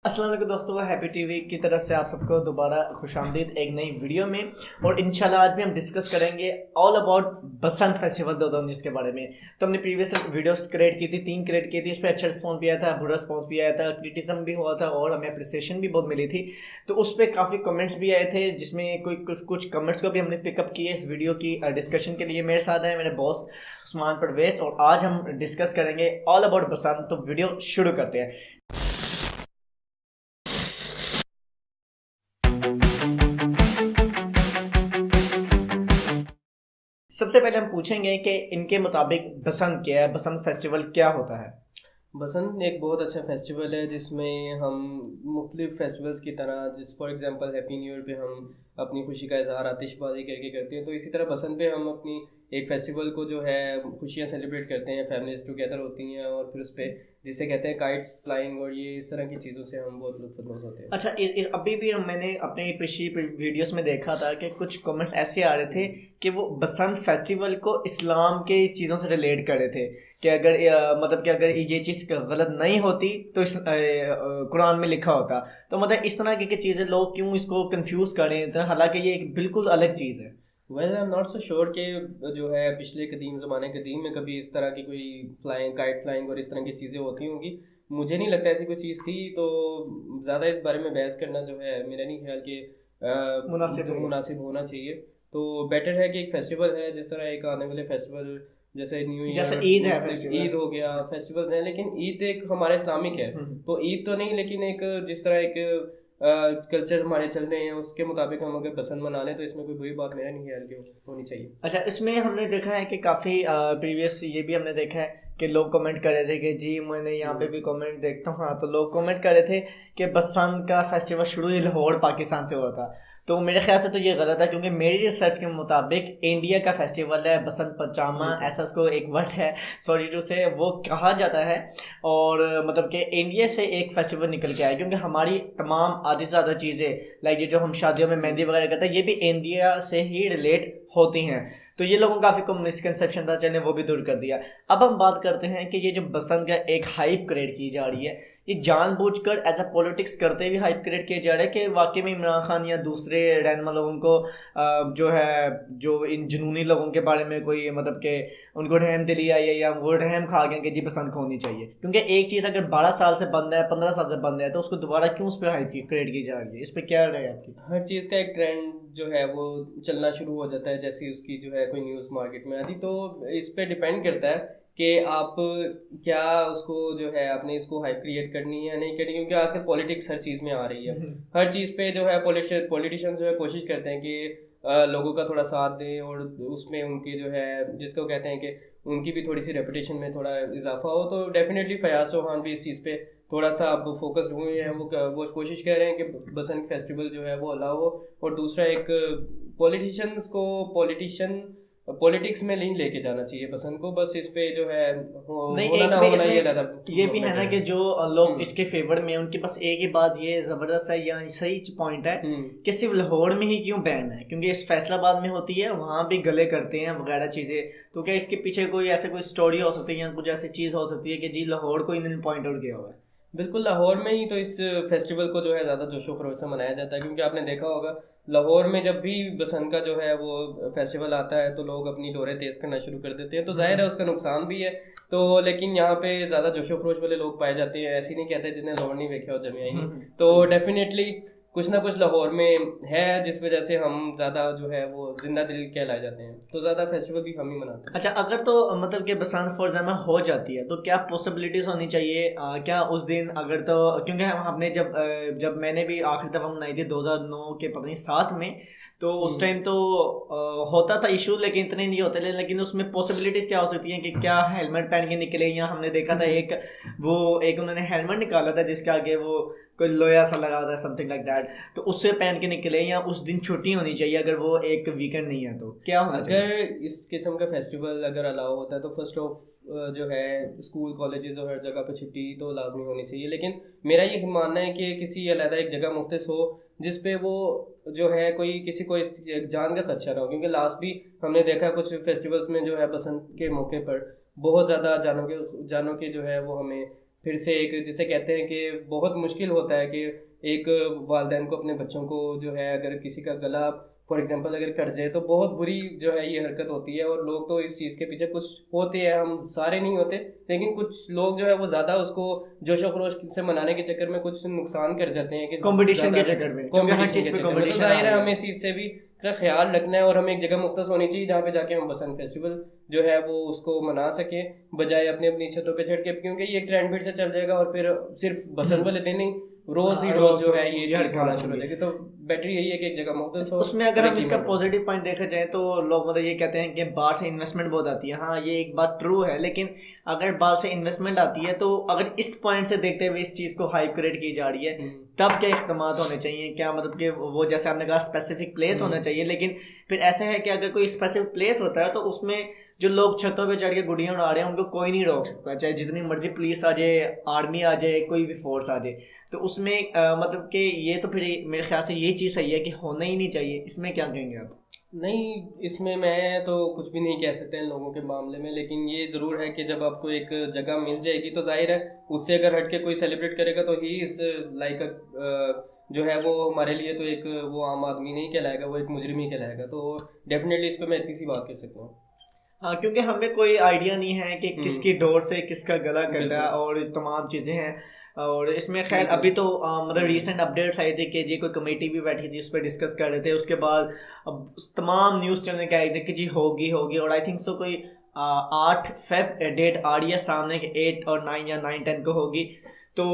अस्सलाम वालेकुम दोस्तों, हैप्पी टीवी की तरफ से आप सबको दोबारा खुशामदीद एक नई वीडियो में। और इंशाल्लाह आज भी हम डिस्कस करेंगे ऑल अबाउट बसंत फेस्टिवल 2019 के बारे में। तो हमने प्रीवियस वीडियोस क्रिएट की थी, 3 क्रिएट की थी। इस पर अच्छा रिस्पॉन्स भी आया था, बुरा रिस्पॉन्स भी आया था, क्रिटिसिज्म भी हुआ था और हमें अप्रिसिएशन भी बहुत मिली थी। तो उस पर काफ़ी कमेंट्स भी आए थे, जिसमें कुछ कमेंट्स को भी हमने पिकअप किए इस वीडियो की डिस्कशन के लिए। मेरे साथ हैं मेरे बॉस उस्मान परवेज और आज हम डिस्कस करेंगे ऑल अबाउट बसंत। तो वीडियो शुरू करते हैं। सबसे पहले हम पूछेंगे कि इनके मुताबिक बसंत क्या है, बसंत फेस्टिवल क्या होता है। बसंत एक बहुत अच्छा फेस्टिवल है जिसमें हम मुख्तलिफ फेस्टिवल्स की तरह for example happy new year पे हम अपनी खुशी का इजहार आतिशबाजी करके करते हैं। तो इसी तरह बसंत पे हम अपनी एक फेस्टिवल को जो है खुशियाँ सेलिब्रेट करते हैं, फैमिलीज टुगेदर होती हैं और फिर उस पर जिसे कहते हैं काइट्स फ्लाइंग और ये इस तरह की चीज़ों से हम बहुत लुत्फ़अंदोज़ होते हैं। अच्छा, अभी भी मैंने अपने पिछली वीडियोस में देखा था कि कुछ कमेंट्स ऐसे आ रहे थे कि वो बसंत फेस्टिवल को इस्लाम के चीज़ों से रिलेट कर रहे थे कि अगर मतलब कि अगर ये चीज़ गलत नहीं होती तो इस कुरान में लिखा होता। तो मतलब इस तरह की चीज़ें लोग क्यों इसको कंफ्यूज कर रहे हैं, हालांकि ये एक बिल्कुल अलग चीज़ है। Well I am not so sure कि जो है पिछले कदीम में कभी इस तरह की कोई काइट फ्लाइंग और इस तरह की चीज़ें होती होंगी। मुझे नहीं लगता ऐसी कोई चीज़ थी। तो ज़्यादा इस बारे में बहस करना जो है मेरा नहीं ख्याल कि मुनासिब होना चाहिए। तो बेटर है कि एक फेस्टिवल है जिस तरह एक आने वाले फेस्टिवल जैसे न्यू ईयर, जैसे ईद है, ईद हो गया, फेस्टिवल्स हैं, लेकिन ईद एक हमारा इस्लामिक है। तो ईद तो नहीं, लेकिन एक जिस तरह एक कल्चर हमारे चल रहे हैं उसके मुताबिक हम अगर पसंद मना लें तो इसमें कोई बुरी बात मेरा नहीं ख्याल की होनी चाहिए। अच्छा, इसमें हमने देखा है कि काफ़ी प्रीवियस ये भी हमने देखा है कि लोग कमेंट कर रहे थे कि जी मैंने यहाँ पे भी कमेंट देखता हूँ। हाँ, तो लोग कमेंट कर रहे थे कि बसंत का फेस्टिवल शुरू ही लाहौर पाकिस्तान से हुआ था। तो मेरे ख्याल से तो ये गलत है, क्योंकि मेरी रिसर्च के मुताबिक इंडिया का फेस्टिवल है बसंत पंचमा, ऐसा उसको एक वर्ड है सॉरी टू से वो कहा जाता है। और मतलब कि इंडिया से एक फेस्टिवल निकल के आया, क्योंकि हमारी तमाम आधी से ज़्यादा चीज़ें लाइक ये जो हम शादियों में मेहंदी वगैरह करते हैं ये भी इंडिया से ही रिलेट होती हैं। तो ये लोगों का काफ़ी मिसकंसेप्शन था, चलिए वो भी दूर कर दिया। अब हम बात करते हैं कि ये जो बसंत का एक हाइप क्रिएट की जा रही है, ये जानबूझकर एज अ पॉलिटिक्स करते हुए हाइप क्रिएट किया जा रहा है कि वाकई में इमरान खान या दूसरे रहनुमा लोगों को जो है जो इन जुनूनी लोगों के बारे में कोई मतलब कि उनको रहम दिली आई है या वो रहम खा गए कि जी बसंत को होनी चाहिए। क्योंकि एक चीज़ अगर 12 साल से बंद है, 15 साल से बंद है, तो उसको दोबारा क्यों उस पर हाइप क्रिएट की जा रही है? इस पर क्या राय है आपकी? हर चीज़ का एक ट्रेंड जो है वो चलना शुरू हो जाता है जैसे उसकी जो है कोई न्यूज़ मार्केट में आती। तो इस पे डिपेंड करता है कि आप क्या उसको जो है आपने इसको हाइप क्रिएट करनी है या नहीं करनी, क्योंकि आजकल पॉलिटिक्स हर चीज़ में आ रही है। हर चीज़ पे जो है पॉलिटिशियंस जो है कोशिश करते हैं कि लोगों का थोड़ा साथ दें और उसमें उनके जो है जिसको कहते हैं कि उनकी भी थोड़ी सी रेपुटेशन में थोड़ा इजाफा हो। तो डेफिनेटली फयाज चौहान भी इस चीज़ पे थोड़ा सा अब फोकस्ड हुए हैं। वो कोशिश कर रहे हैं कि बसंत फेस्टिवल जो है वो अलाउ हो। और दूसरा एक पॉलिटिक्स में नहीं लेके जाना चाहिए बसंत को। बस इस पे जो है नहीं, होना एक ना में होना इसमें ये भी है ना कि जो लोग इसके फेवर में उनके पास एक ही बात ये जबरदस्त है या सही पॉइंट है कि सिर्फ लाहौर में ही क्यों बैन है, क्योंकि इस फैसलाबाद में होती है, वहाँ भी गले करते हैं वगैरह चीज़ें। तो क्या इसके पीछे कोई ऐसे कोई स्टोरी हो सकती है या कुछ ऐसी चीज़ हो सकती है कि जी लाहौर को इन्होंने पॉइंट आउट किया हुआ है? बिल्कुल, लाहौर में ही तो इस फेस्टिवल को जो है ज़्यादा जोशो खरोश से मनाया जाता है, क्योंकि आपने देखा होगा लाहौर में जब भी बसंत का जो है वो फेस्टिवल आता है तो लोग अपनी डोरें तेज़ करना शुरू कर देते हैं। तो जाहिर है उसका नुकसान भी है। तो लेकिन यहाँ पे ज़्यादा जोशो खरोश वाले लोग पाए जाते हैं। ऐसे नहीं कहते जिन्हें लाहौर नहीं देखे हो जमे ही। तो डेफिनेटली कुछ ना कुछ लाहौर में है जिस वजह से हम ज़्यादा जो है वो जिंदा दिल कहलाए जाते हैं। तो ज़्यादा फेस्टिवल भी हम ही मनाते हैं। अच्छा, अगर तो मतलब कि बसंत फॉर एग्जाम्पल हो जाती है तो क्या पॉसिबिलिटीज होनी चाहिए क्या उस दिन अगर तो, क्योंकि हमने जब मैंने भी आखिरी दफ़ा मनाई थी 2009 के पता नहीं 7 में, तो उस टाइम तो होता था इशू, लेकिन इतने नहीं होते थे। लेकिन उसमें पॉसिबिलिटीज क्या हो सकती हैं कि क्या हेलमेट पहन के निकले, या हमने देखा था एक उन्होंने हेलमेट निकाला था जिसके आगे वो कोई लोया सा लगा था, समथिंग लाइक दैट, तो उससे पहन के निकले, या उस दिन छुट्टी होनी चाहिए अगर वो एक वीकेंड नहीं है तो क्या होना चाहिए? अगर इस किस्म का फेस्टिवल अगर अलाउ होता है तो फर्स्ट ऑफ जो है स्कूल कॉलेजेस और हर जगह पे छुट्टी तो लाजमी होनी चाहिए। लेकिन मेरा ये मानना है कि किसी अलग एक जगह मुख्तस हो जिस पे वो जो है कोई किसी को इस जान का खदशा ना हो, क्योंकि लास्ट भी हमने देखा कुछ फेस्टिवल्स में जो है बसंत के मौके पर बहुत ज़्यादा जानों के जो है वो हमें फिर से एक जिसे कहते हैं कि बहुत मुश्किल होता है कि एक वालिदैन को अपने बच्चों को जो है अगर किसी का गला फॉर एग्जांपल अगर कट जाए तो बहुत बुरी जो है ये हरकत होती है, और लोग तो इस चीज़ के पीछे कुछ होते हैं, हम सारे नहीं होते, लेकिन कुछ लोग जो है वो ज़्यादा उसको जोशो खरोश से मनाने के चक्कर में कुछ नुकसान कर जाते हैं कि कंपटीशन के चक्कर में, क्योंकि हर चीज़ पे कंपटीशन जाहिर है हमें इस चीज़ से भी का ख्याल रखना है, और हमें एक जगह मुख्तस होनी चाहिए जहाँ पे जाके हम बसंत फेस्टिवल जो है वो उसको मना सकें, बजाय अपनी अपनी छतों पे चढ़ के, क्योंकि ये ट्रेंड फिर से चल जाएगा और फिर सिर्फ बसंत वाले दिन नहीं रोज ही रोज जो है ये चीज होना शुरू हो जाएगी। तो बेटर यही है कि एक जगह मुख्तस हो। उसमें अगर हम इसका पॉजिटिव पॉइंट देखा जाए तो लोग मतलब ये कहते हैं कि बाहर से इन्वेस्टमेंट बहुत आती है। हाँ, ये एक बात ट्रू है, लेकिन अगर बाहर से इन्वेस्टमेंट आती है तो अगर इस पॉइंट से देखते हुए इस चीज़ को हाइप क्रिएट की जा रही है तब क्या इख्तिमात होने चाहिए, क्या मतलब कि वो जैसे आपने कहा स्पेसिफिक प्लेस होना चाहिए, लेकिन फिर ऐसा है कि अगर कोई स्पेसिफिक प्लेस होता है तो उसमें जो लोग छतों पे चढ़ के गुड़ियाँ उड़ा रहे हैं उनको कोई नहीं रोक सकता, चाहे जितनी मर्जी पुलिस आ जाए, आर्मी आ जाए, कोई भी फोर्स आ जाए। तो उसमें मतलब कि ये तो फिर मेरे ख्याल से ये चीज़ सही है कि होना ही नहीं चाहिए। इसमें क्या कहेंगे आप? नहीं, इसमें मैं तो कुछ भी नहीं कह सकते हैं लोगों के मामले में, लेकिन ये ज़रूर है कि जब आपको एक जगह मिल जाएगी तो जाहिर है उससे अगर हट के कोई सेलिब्रेट करेगा तो ही इज़ लाइक जो है वो हमारे लिए तो एक वो आम आदमी नहीं कहलाएगा, वो एक मुजरिम ही कहलाएगा। तो डेफिनेटली इस पर मैं इतनी सी बात कर सकता हूँ। हाँ, क्योंकि हमें कोई आइडिया नहीं है कि किसकी डोर से किसका गला कटा और तमाम चीज़ें हैं। और इसमें खैर अभी तो मतलब रिसेंट अपडेट्स आए थे कि जी कोई कमेटी भी बैठी थी, उस पर डिस्कस कर रहे थे। उसके बाद अब तमाम न्यूज़ चलने के आए थे कि जी होगी, और आई थिंक सो कोई 8 फेब डेट आ रही है सामने कि 8 और 9 या 9-10 को होगी। तो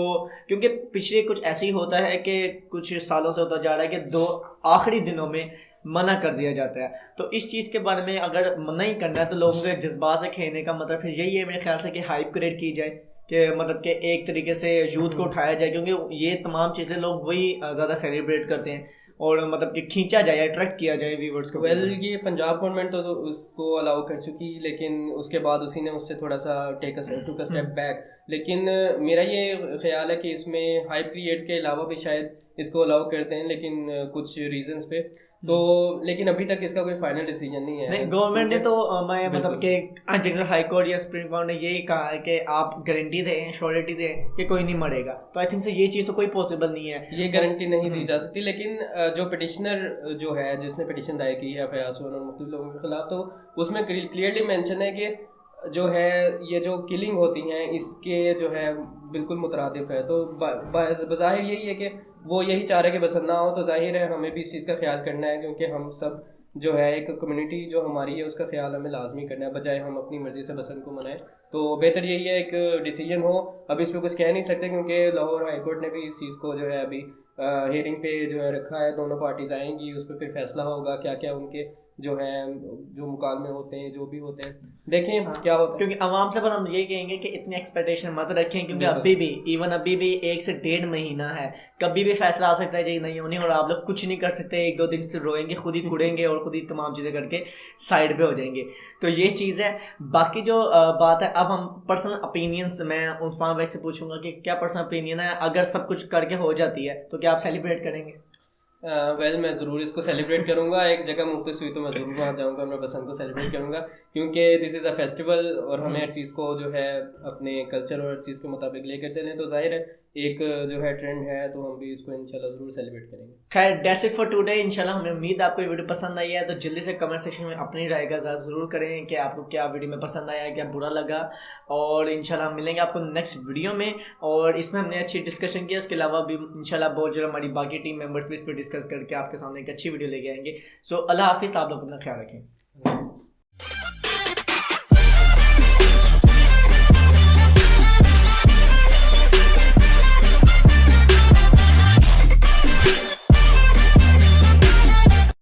क्योंकि पिछले कुछ ऐसे ही होता है कि कुछ सालों से होता जा रहा है कि 2 आखिरी दिनों में मना कर दिया जाता है। तो इस चीज़ के बारे में अगर मना ही करना है तो लोगों के जज्बात से खेलने का मतलब फिर यही है मेरे ख्याल से कि हाइप क्रिएट की जाए, कि मतलब कि एक तरीके से यूथ को उठाया जाए, क्योंकि ये तमाम चीज़ें लोग वही ज़्यादा सेलिब्रेट करते हैं और मतलब कि खींचा जाए, अट्रैक्ट किया जाए व्यूवर्स को। ये पंजाब गवर्नमेंट तो उसको अलाउ कर चुकी, लेकिन उसके बाद उसी ने उससे थोड़ा सा टुक अ स्टेप बैक। लेकिन मेरा ये ख्याल है कि इसमें हाइप क्रिएट के अलावा भी शायद इसको अलाउ करते हैं, लेकिन कुछ रीजंस पे तो, लेकिन अभी तक इसका कोई फाइनल डिसीजन नहीं है। नहीं, गवर्नमेंट ने तो मैं मतलब कि हाई कोर्ट या सुप्रीम कोर्ट ने यही कहा है कि आप गारंटी दें, श्योरिटी दें कि कोई नहीं मरेगा। तो आई थिंक से ये चीज़ तो कोई पॉसिबल नहीं है, ये गारंटी नहीं दी जा सकती। लेकिन जो पिटिशनर जो है, जिसने पिटिशन दायर की है फयाज और मुख्तलिफ लोगों के खिलाफ, तो उसमें क्लियरली मेंशन है कि जो है ये जो किलिंग होती हैं इसके जो है बिल्कुल मुतरादिफ है। तो बज़ाहिर यही है कि वो यही चाह रहे कि बसंत ना हो, तो जाहिर है हमें भी इस चीज़ का ख्याल करना है, क्योंकि हम सब जो है एक कम्युनिटी जो हमारी है उसका ख्याल हमें लाजमी करना है, बजाय हम अपनी मर्ज़ी से बसंत को मनाएं। तो बेहतर यही है एक डिसीजन हो। अब इस पर कुछ कह नहीं सकते क्योंकि लाहौर हाई कोर्ट ने भी इस चीज़ को जो है अभी हियरिंग पे जो है रखा है, दोनों पार्टीज आएंगी, उस पर फिर फैसला होगा क्या क्या उनके जो है जो मुकालमे होते हैं, जो भी होते हैं, देखें क्या होता है। क्योंकि आवाम से पर हम ये कहेंगे कि इतनी एक्सपेक्टेशन मत रखें, क्योंकि अभी भी 1 से 1.5 महीना है, कभी भी फैसला आ सकता है जी नहीं होनी, और आप लोग कुछ नहीं कर सकते। 1-2 दिन से रोएंगे, खुद ही कुड़ेंगे और खुद ही तमाम चीज़ें करके साइड पे हो जाएंगे। तो ये चीज़ है। बाकी जो बात है, अब हम पर्सनल ओपिनियंस, मैं उस्मान भाई से पूछूंगा कि क्या पर्सनल ओपिनियन है, अगर सब कुछ करके हो जाती है तो क्या आप सेलिब्रेट करेंगे? मैं ज़रूर इसको सेलिब्रेट करूँगा। एक जगह मुख्तस हुई तो मैं ज़रूर वहाँ जाऊँगा, मैं बसंत को सेलिब्रेट करूँगा, क्योंकि दिस इज़ अ फेस्टिवल और हमें हर चीज़ को जो है अपने कल्चर और हर चीज़ के मुताबिक लेकर चलें। तो जाहिर है एक जो है ट्रेंड है, तो हम भी इसको इंशाल्लाह ज़रूर सेलिब्रेट करेंगे। खैर, दैट्स इट फॉर टुडे। इंशाल्लाह हमें उम्मीद है आपको ये वीडियो पसंद आई है, तो जल्दी से कमेंट सेक्शन में अपनी राय का ज़रूर करें कि आपको क्या वीडियो में पसंद आया, क्या बुरा लगा। और इंशाल्लाह हम मिलेंगे आपको नेक्स्ट वीडियो में, और इसमें हमने अच्छी डिस्कशन की। उसके अलावा भी इंशाल्लाह बहुत जल्द हमारी बाकी टीम मेंबर्स भी इस पर डिस्कस करके आपके सामने एक अच्छी वीडियो लेके आएंगे। सो अल्लाह हाफिज़, आप लोग अपना ख्याल रखें।